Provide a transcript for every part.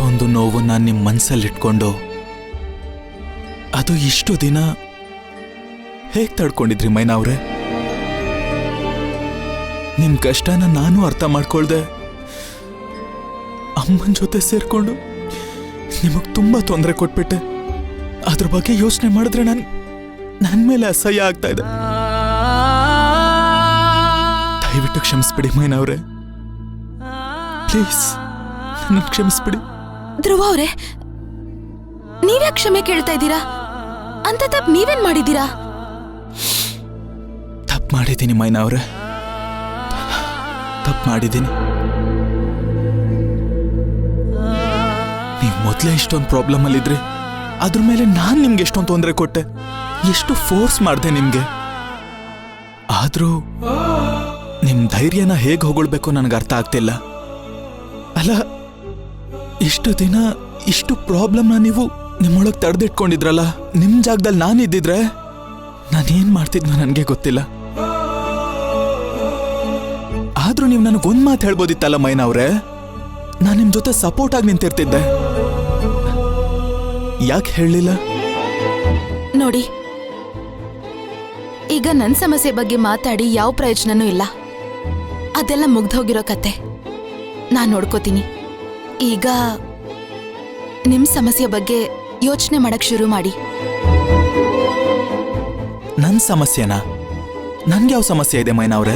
ಇಷ್ಟೊಂದು ನೋವನ್ನ ನಿಮ್ಮ ಮನಸ್ಸಲ್ಲಿಟ್ಕೊಂಡು ಅದು ಇಷ್ಟು ದಿನ ಹೇಗೆ ತಡ್ಕೊಂಡಿದ್ರಿ ಮೈನಾ ಅವ್ರೆ? ನಿಮ್ ಕಷ್ಟನ ನಾನು ಅರ್ಥ ಮಾಡ್ಕೊಳ್ದೆ ಅಮ್ಮನ ಜೊತೆ ಸೇರ್ಕೊಂಡು ನಿಮಗ್ ತುಂಬಾ ತೊಂದರೆ ಕೊಟ್ಬಿಟ್ಟೆ. ಅದ್ರ ಬಗ್ಗೆ ಯೋಚನೆ ಮಾಡಿದ್ರೆ ನನ್ ಮೇಲೆ ಅಸಹ್ಯ ಆಗ್ತಾ ಇದೆ. ದಯವಿಟ್ಟು ಕ್ಷಮಿಸ್ಬಿಡಿ ಮೈನಾ ಅವ್ರೆ, ಪ್ಲೀಸ್ ನನ್ನ ಕ್ಷಮಿಸ್ಬಿಡಿ. ಧ್ರುವ ಅವ್ರೆ, ನೀವ್ಯಾ ಕ್ಷಮೆ ಕೇಳ್ತಾ ಇದ್ದೀರಾ? ಅಂತ ತಪ್ಪು ನೀವೇನ್ ಮಾಡಿದ್ದೀರಾ? ತಪ್ಪು ಮಾಡಿದ್ದೀನಿ ಮೈನಾ ಅವ್ರೆ, ತಪ್ಪು ಮಾಡಿದ್ದೀನಿ. ನೀವು ಮೊದಲೇ ಇಷ್ಟೊಂದು ಪ್ರಾಬ್ಲಮ್ ಅಲ್ಲಿದ್ರಿ, ಅದ್ರ ಮೇಲೆ ನಾನು ನಿಮ್ಗೆ ಎಷ್ಟೊಂದು ತೊಂದರೆ ಕೊಟ್ಟೆ, ಎಷ್ಟು ಫೋರ್ಸ್ ಮಾಡಿದೆ ನಿಮ್ಗೆ. ಆದ್ರೂ ನಿಮ್ ಧೈರ್ಯನ ಹೇಗೆ ಹೊಗಳ್ಬೇಕು ನನಗೆ ಅರ್ಥ ಆಗ್ತಿಲ್ಲ. ಅಲ್ಲ, ಇಷ್ಟು ದಿನ ಇಷ್ಟು ಪ್ರಾಬ್ಲಮ್ನ ನೀವು ನಿಮ್ಮೊಳಗೆ ತಡೆದಿಟ್ಕೊಂಡಿದ್ರಲ್ಲ, ನಿಮ್ ಜಾಗದಲ್ಲಿ ನಾನಿದ್ದಿದ್ರೆ ನಾನೇನ್ ಮಾಡ್ತಿದ್ನೋ ನನಗೆ ಗೊತ್ತಿಲ್ಲ. ಆದ್ರೂ ನೀವು ನನಗೊಂದು ಮಾತು ಹೇಳ್ಬೋದಿತ್ತಲ್ಲ ಮೈನಾ ಅವ್ರೆ, ನಾನು ನಿಮ್ ಜೊತೆ ಸಪೋರ್ಟ್ ಆಗಿ ನಿಂತಿರ್ತಿದ್ದೆ. ಯಾಕೆ ಹೇಳಲಿಲ್ಲ? ನೋಡಿ, ಈಗ ನನ್ನ ಸಮಸ್ಯೆ ಬಗ್ಗೆ ಮಾತಾಡಿ ಯಾವ ಪ್ರಯೋಜನನೂ ಇಲ್ಲ. ಅದೆಲ್ಲ ಮುಗ್ದೋಗಿರೋ ಕತೆ ನಾನ್ ನೋಡ್ಕೋತೀನಿ. ಈಗ ನಿಮ್ ಸಮಸ್ಯೆ ಬಗ್ಗೆ ಯೋಚನೆ ಮಾಡಕ್ ಶುರು ಮಾಡಿ. ನನ್ ಸಮಸ್ಯೆನಾ? ನನ್ಗೆ ಯಾವ ಸಮಸ್ಯೆ ಇದೆ ಮೈನಾ ಅವ್ರೆ?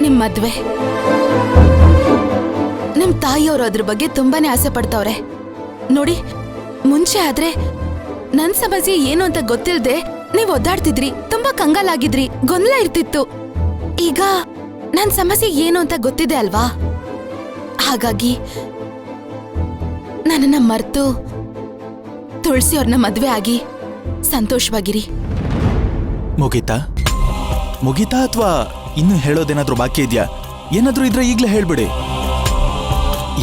ನಿಮ್ ಮದ್ವೆ. ನಿಮ್ ತಾಯಿಯವರು ಅದ್ರ ಬಗ್ಗೆ ತುಂಬಾನೇ ಆಸೆ ಪಡ್ತವ್ರೆ. ನೋಡಿ, ಮುಂಚೆ ಆದ್ರೆ ನನ್ ಸಮಸ್ಯೆ ಏನು ಅಂತ ಗೊತ್ತಿಲ್ಲದೆ ನೀವ್ ಒದ್ದಾಡ್ತಿದ್ರಿ, ತುಂಬಾ ಕಂಗಾಲಾಗಿದ್ರಿ, ಗೊಂದಲ ಇರ್ತಿತ್ತು. ಈಗ ನನ್ ಸಮಸ್ಯೆ ಏನು ಅಂತ ಗೊತ್ತಿದೆ ಅಲ್ವಾ? ಹಾಗಾಗಿ ನನ್ನನ್ನ ಮರ್ತು ತುಳಸಿ ಅವ್ರನ್ನ ಮದ್ವೆ ಆಗಿ ಸಂತೋಷವಾಗಿರಿ. ಮುಗೀತಾ ಅಥವಾ ಇನ್ನು ಹೇಳೋದೇನಾದ್ರೂ ಬಾಕಿ ಇದೆಯಾ? ಏನಾದ್ರೂ ಇದ್ರೆ ಈಗ್ಲೇ ಹೇಳ್ಬಿಡಿ.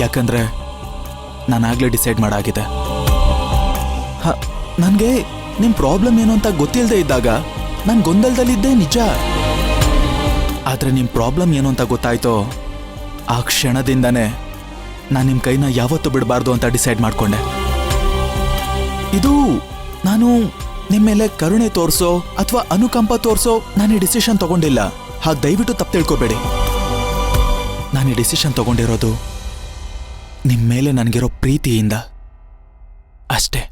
ಯಾಕಂದ್ರೆ ನಾನಾಗ್ಲೇ ಡಿಸೈಡ್ ಮಾಡಾಗಿದೆ. ನನ್ಗೆ ನಿಮ್ ಪ್ರಾಬ್ಲಮ್ ಏನು ಅಂತ ಗೊತ್ತಿಲ್ಲದೆ ಇದ್ದಾಗ ನಾನು ಗೊಂದಲದಲ್ಲಿದ್ದೆ ನಿಜ. ಆದ್ರೆ ನಿಮ್ ಪ್ರಾಬ್ಲಮ್ ಏನು ಅಂತ ಗೊತ್ತಾಯ್ತೋ ಆ ಕ್ಷಣದಿಂದಾನೇ ನಾನು ನಿಮ್ ಕೈನ ಯಾವತ್ತೂ ಬಿಡಬಾರ್ದು ಅಂತ ಡಿಸೈಡ್ ಮಾಡ್ಕೊಂಡೆ. ಇದು ನಾನು ನಿಮ್ಮ ಮೇಲೆ ಕರುಣೆ ತೋರಿಸೋ ಅಥವಾ ಅನುಕಂಪ ತೋರಿಸೋ ನಾನು ಈ ಡಿಸಿಷನ್ ತಗೊಂಡಿಲ್ಲ. ಹಾಗೆ ದಯವಿಟ್ಟು ತಪ್ಪು ತಿಳ್ಕೊಬೇಡಿ. ನಾನು ಈ ಡಿಸಿಷನ್ ತಗೊಂಡಿರೋದು ನಿಮ್ಮ ಮೇಲೆ ನನಗಿರೋ ಪ್ರೀತಿಯಿಂದ ಅಷ್ಟೇ.